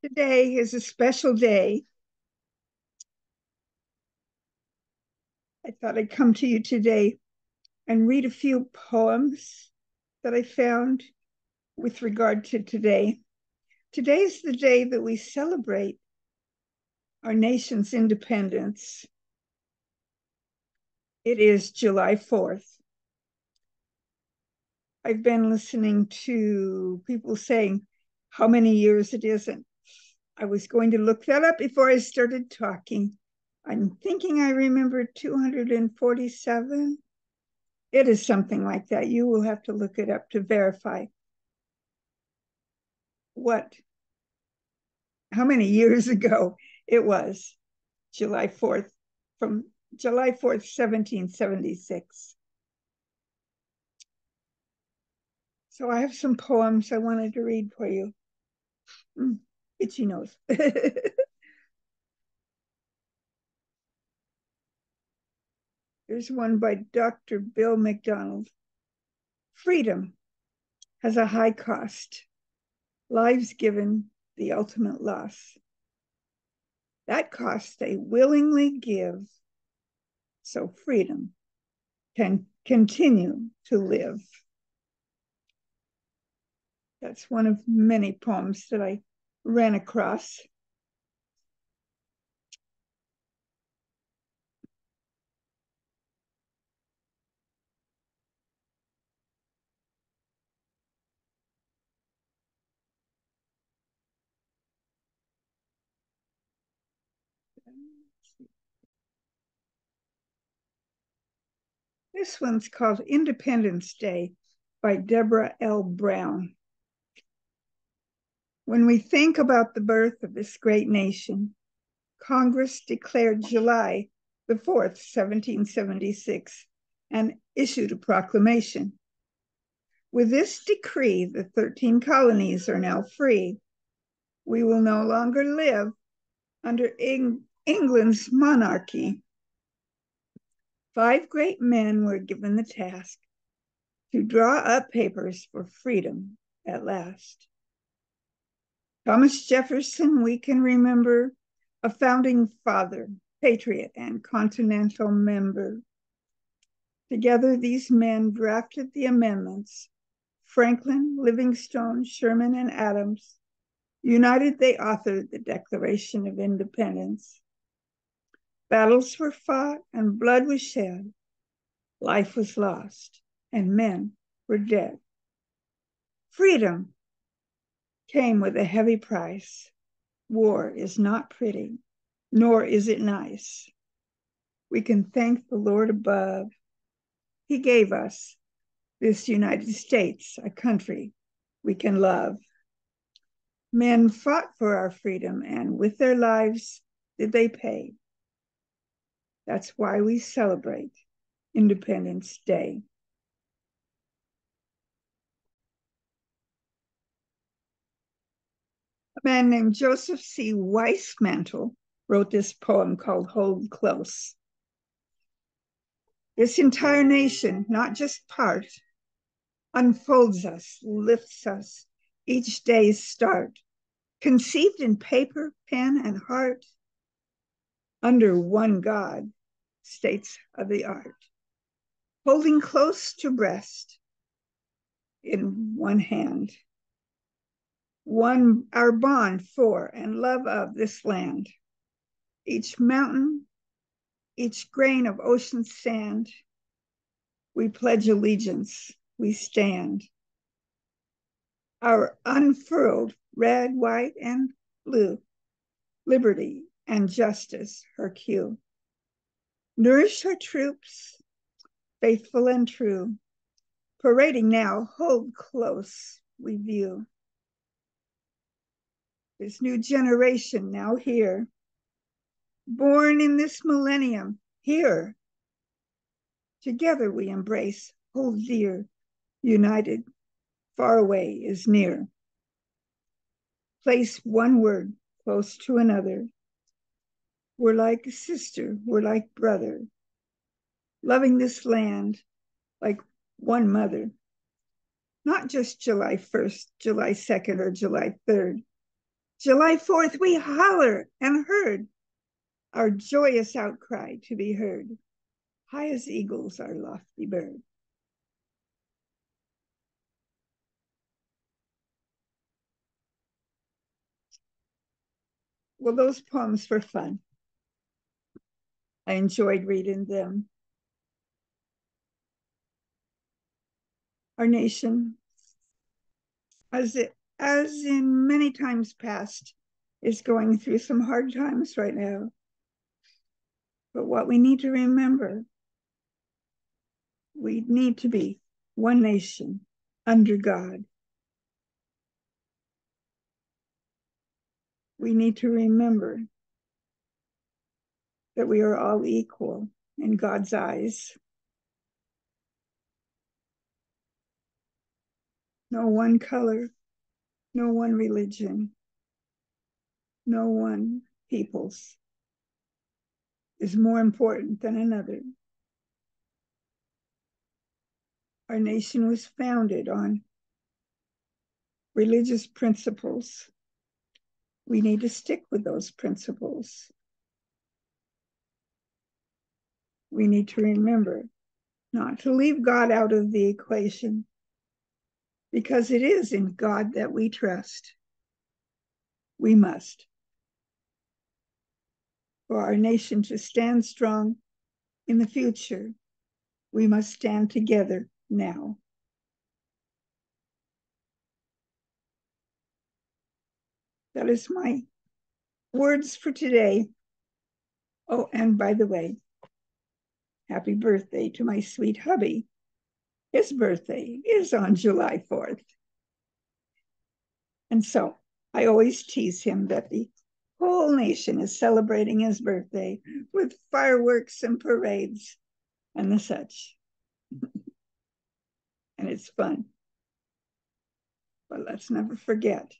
Today is a special day. I thought I'd come to you today and read a few poems that I found with regard to today. Today is the day that we celebrate our nation's independence. It is July 4th. I've been listening to people saying how many years it is, and I was going to look that up before I started talking. I'm thinking I remember 247. It is something like that. You will have to look it up to verify what, how many years ago it was, July 4th, from July 4th, 1776. So I have some poems I wanted to read for you. Itchy nose. There's one by Dr. Bill McDonald. Freedom has a high cost. Lives given, the ultimate loss. That cost they willingly give, so freedom can continue to live. That's one of many poems that I ran across. This one's called Independence Day by Deborah L. Brown. When we think about the birth of this great nation, Congress declared July the 4th, 1776, and issued a proclamation. With this decree, the 13 colonies are now free. We will no longer live under England's monarchy. 5 great men were given the task to draw up papers for freedom at last. Thomas Jefferson, we can remember, a founding father, patriot, and continental member. Together, these men drafted the amendments. Franklin, Livingstone, Sherman, and Adams. United, they authored the Declaration of Independence. Battles were fought and blood was shed. Life was lost and men were dead. Freedom came with a heavy price. War is not pretty, nor is it nice. We can thank the Lord above. He gave us this United States, a country we can love. Men fought for our freedom, and with their lives did they pay. That's why we celebrate Independence Day. A man named Joseph C. Weissmantel wrote this poem called Hold Close. This entire nation, not just part, unfolds us, lifts us, each day's start, conceived in paper, pen, and heart, under one God, states of the art, holding close to breast in one hand, one our bond for and love of this land. Each mountain, each grain of ocean sand, we pledge allegiance, we stand. Our unfurled red, white, and blue, liberty and justice, her cue. Nourish our troops, faithful and true, parading now, hold close, we view. This new generation now here, born in this millennium, here. Together we embrace, hold dear, united, far away is near. Place one word close to another. We're like a sister, we're like brother, loving this land like one mother. Not just July 1st, July 2nd, or July 3rd, July 4th, we holler and heard our joyous outcry to be heard. High as eagles, our lofty bird. Well, those poems were fun. I enjoyed reading them. Our nation, as in many times past, is going through some hard times right now. But what we need to remember, we need to be one nation under God. We need to remember that we are all equal in God's eyes. No one color, no one religion, no one peoples is more important than another. Our nation was founded on religious principles. We need to stick with those principles. We need to remember not to leave God out of the equation, because it is in God that we trust. We must. For our nation to stand strong in the future, we must stand together now. That is my words for today. Oh, and by the way, happy birthday to my sweet hubby. His birthday is on July 4th. And so I always tease him that the whole nation is celebrating his birthday with fireworks and parades and the such. And it's fun. But let's never forget,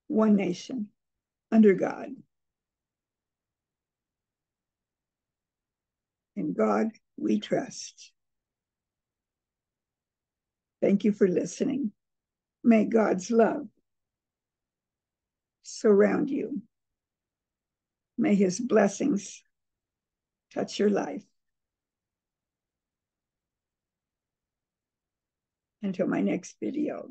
one nation under God. In God we trust. Thank you for listening. May God's love surround you. May his blessings touch your life. Until my next video.